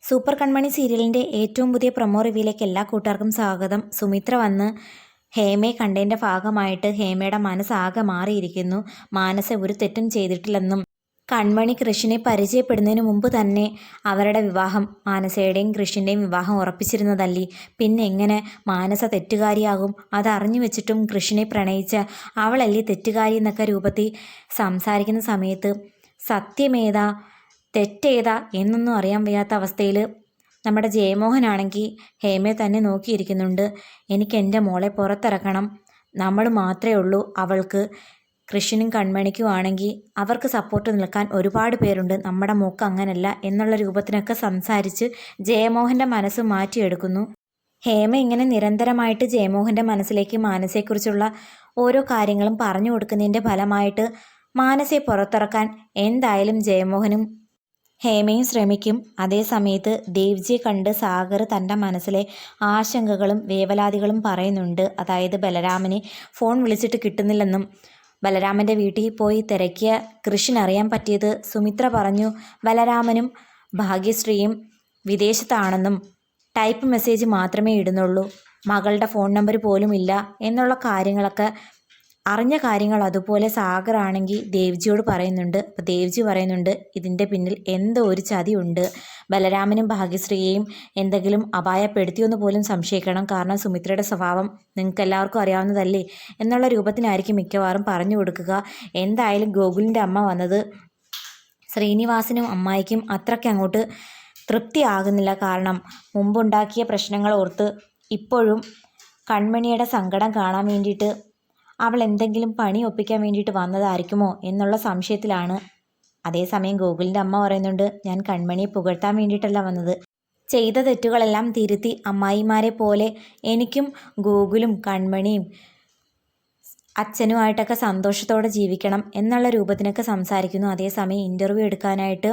Super കൺമണി സീരിയലിൻ്റെ ഏറ്റവും പുതിയ പ്രൊമോ റിവ്യൂയിലേക്ക് എല്ലാ കൂട്ടുകാർക്കും സ്വാഗതം. സുമിത്ര വന്ന് ഹേമയെ കണ്ടതിൻ്റെ ഭാഗമായിട്ട് ഹേമയുടെ മനസ്സാകെ മാറിയിരിക്കുന്നു. മാനസ ഒരു തെറ്റും ചെയ്തിട്ടില്ലെന്നും കൺമണി കൃഷിനെ പരിചയപ്പെടുന്നതിന് മുമ്പ് തന്നെ അവരുടെ വിവാഹം, മാനസയുടെയും കൃഷിൻ്റെയും വിവാഹം ഉറപ്പിച്ചിരുന്നതല്ലേ. പിന്നെ എങ്ങനെ മാനസ തെറ്റുകാരിയാകും? അതറിഞ്ഞു വെച്ചിട്ടും കൃഷിനെ പ്രണയിച്ച അവളല്ലേ തെറ്റുകാരി എന്നൊക്കെ രൂപത്തിൽ സംസാരിക്കുന്ന സമയത്ത് സത്യമേതാ തെറ്റേതാ എന്നൊന്നും അറിയാൻ വയ്യാത്ത അവസ്ഥയിൽ നമ്മുടെ ജയമോഹനാണെങ്കിൽ ഹേമയെ തന്നെ നോക്കിയിരിക്കുന്നുണ്ട്. എനിക്ക് എൻ്റെ മോളെ പുറത്തിറക്കണം, നമ്മൾ മാത്രമേ ഉള്ളൂ അവൾക്ക്. കൃഷിനും കൺമണിക്കും ആണെങ്കിൽ അവർക്ക് സപ്പോർട്ട് നിൽക്കാൻ ഒരുപാട് പേരുണ്ട്, നമ്മുടെ മോക്ക് അങ്ങനല്ല എന്നുള്ള രൂപത്തിനൊക്കെ സംസാരിച്ച് ജയമോഹൻ്റെ മനസ്സ് മാറ്റിയെടുക്കുന്നു. ഹേമ ഇങ്ങനെ നിരന്തരമായിട്ട് ജയമോഹൻ്റെ മനസ്സിലേക്ക് മാനസയെക്കുറിച്ചുള്ള ഓരോ കാര്യങ്ങളും പറഞ്ഞു കൊടുക്കുന്നതിൻ്റെ ഫലമായിട്ട് മാനസയെ പുറത്തിറക്കാൻ എന്തായാലും ജയമോഹനും ഹേമയും ശ്രമിക്കും. അതേ സമയത്ത് ദേവ്ജിയെ കണ്ട് സാഗർ തൻ്റെ മനസ്സിലെ ആശങ്കകളും വേവലാതികളും പറയുന്നുണ്ട്. അതായത് ബലരാമനെ ഫോൺ വിളിച്ചിട്ട് കിട്ടുന്നില്ലെന്നും ബലരാമൻ്റെ വീട്ടിൽ പോയി തിരക്കിയ കൃഷിനറിയാൻ പറ്റിയത് സുമിത്ര പറഞ്ഞു ബലരാമനും ഭാഗ്യശ്രീയും വിദേശത്താണെന്നും ടൈപ്പ് മെസ്സേജ് മാത്രമേ ഇടുന്നുള്ളൂ, മകളുടെ ഫോൺ നമ്പർ പോലും ഇല്ല എന്നുള്ള കാര്യങ്ങളൊക്കെ അറിഞ്ഞ കാര്യങ്ങൾ അതുപോലെ സാഗർ ആണെങ്കിൽ ദേവ്ജിയോട് പറയുന്നുണ്ട്. അപ്പോൾ ദേവ്ജി പറയുന്നുണ്ട് ഇതിൻ്റെ പിന്നിൽ എന്തോ ഒരു ചതിയുണ്ട്, ബലരാമനും ഭാഗ്യശ്രീയെയും എന്തെങ്കിലും അപായപ്പെടുത്തിയെന്ന് പോലും സംശയിക്കണം, കാരണം സുമിത്രയുടെ സ്വഭാവം നിങ്ങൾക്ക് എല്ലാവർക്കും അറിയാവുന്നതല്ലേ എന്നുള്ള രൂപത്തിനായിരിക്കും മിക്കവാറും പറഞ്ഞു കൊടുക്കുക. എന്തായാലും ഗോകുലിൻ്റെ അമ്മ വന്നത് ശ്രീനിവാസനും അമ്മായിക്കും അത്രയ്ക്ക് അങ്ങോട്ട് തൃപ്തിയാകുന്നില്ല. കാരണം മുമ്പുണ്ടാക്കിയ പ്രശ്നങ്ങൾ ഓർത്ത് ഇപ്പോഴും കൺമണിയുടെ സങ്കടം കാണാൻ വേണ്ടിയിട്ട് അവൾ എന്തെങ്കിലും പണി ഒപ്പിക്കാൻ വേണ്ടിയിട്ട് വന്നതായിരിക്കുമോ എന്നുള്ള സംശയത്തിലാണ്. അതേസമയം ഗോകുലിൻ്റെ അമ്മ പറയുന്നുണ്ട് ഞാൻ കൺമണിയെ പുകഴ്ത്താൻ വേണ്ടിയിട്ടല്ല വന്നത്, ചെയ്ത തെറ്റുകളെല്ലാം തിരുത്തി അമ്മായിമാരെ പോലെ എനിക്കും ഗോകുലും കൺമണിയും അച്ഛനുമായിട്ടൊക്കെ സന്തോഷത്തോടെ ജീവിക്കണം എന്നുള്ള രൂപത്തിനൊക്കെ സംസാരിക്കുന്നു. അതേസമയം ഇൻ്റർവ്യൂ എടുക്കാനായിട്ട്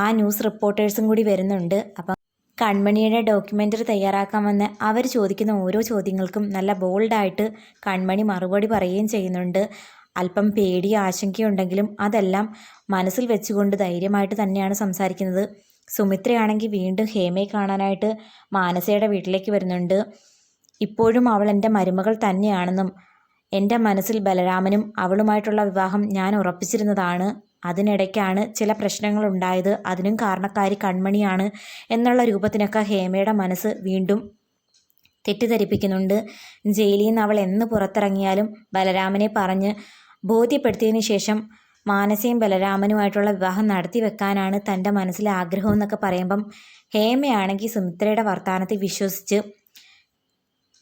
ആ ന്യൂസ് റിപ്പോർട്ടേഴ്സും കൂടി വരുന്നുണ്ട്. അപ്പം കൺമണിയുടെ ഡോക്യുമെൻ്ററി തയ്യാറാക്കാൻ വന്ന് അവർ ചോദിക്കുന്ന ഓരോ ചോദ്യങ്ങൾക്കും നല്ല ബോൾഡായിട്ട് കൺമണി മറുപടി പറയുകയും ചെയ്യുന്നുണ്ട്. അല്പം പേടി ആശങ്കയുണ്ടെങ്കിലും അതെല്ലാം മനസ്സിൽ വെച്ചുകൊണ്ട് ധൈര്യമായിട്ട് തന്നെയാണ് സംസാരിക്കുന്നത്. സുമിത്രയാണെങ്കിൽ വീണ്ടും ഹേമയെ കാണാനായിട്ട് മാനസയുടെ വീട്ടിലേക്ക് വരുന്നുണ്ട്. ഇപ്പോഴും അവൾ എൻ്റെ മരുമകൾ തന്നെയാണെന്നും എൻ്റെ മനസ്സിൽ ബലരാമനും അവളുമായിട്ടുള്ള വിവാഹം ഞാൻ ഉറപ്പിച്ചിരുന്നതാണ്, അതിനിടയ്ക്കാണ് ചില പ്രശ്നങ്ങൾ ഉണ്ടായത്, അതിനും കാരണക്കാരി കൺമണിയാണ് എന്നുള്ള രൂപത്തിനൊക്കെ ഹേമയുടെ മനസ്സ് വീണ്ടും തെറ്റിദ്ധരിപ്പിക്കുന്നുണ്ട്. ജയിലിൽ നിന്ന് അവൾ എന്ന് പുറത്തിറങ്ങിയാലും ബലരാമനെ പറഞ്ഞ് ബോധ്യപ്പെടുത്തിയതിന് ശേഷം മാനസയും ബലരാമനുമായിട്ടുള്ള വിവാഹം നടത്തി വെക്കാനാണ് തൻ്റെ മനസ്സിലെ ആഗ്രഹം എന്നൊക്കെ പറയുമ്പം ഹേമയാണെങ്കിൽ സുമിത്രയുടെ വർത്തമാനത്തിൽ വിശ്വസിച്ച്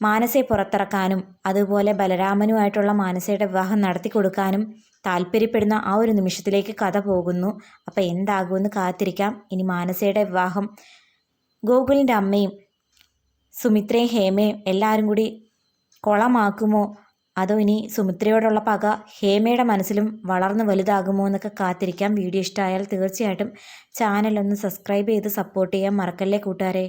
മാനസയെ പുറത്തിറക്കാനും അതുപോലെ ബലരാമനുമായിട്ടുള്ള മാനസയുടെ വിവാഹം നടത്തി കൊടുക്കാനും താല്പര്യപ്പെടുന്ന ആ ഒരു നിമിഷത്തിലേക്ക് കഥ പോകുന്നു. അപ്പോൾ എന്താകുമെന്ന് കാത്തിരിക്കാം. ഇനി മാനസയുടെ വിവാഹം ഗോകുലിൻ്റെ അമ്മയും സുമിത്രയും ഹേമയും എല്ലാവരും കൂടി കുളമാക്കുമോ, അതോ ഇനി സുമിത്രയോടുള്ള പക ഹേമയുടെ മനസ്സിലും വളർന്ന് വലുതാകുമോ എന്നൊക്കെ കാത്തിരിക്കാം. വീഡിയോ ഇഷ്ടമായാൽ തീർച്ചയായിട്ടും ചാനലൊന്ന് സബ്സ്ക്രൈബ് ചെയ്ത് സപ്പോർട്ട് ചെയ്യാൻ മറക്കല്ലേ കൂട്ടുകാരെ.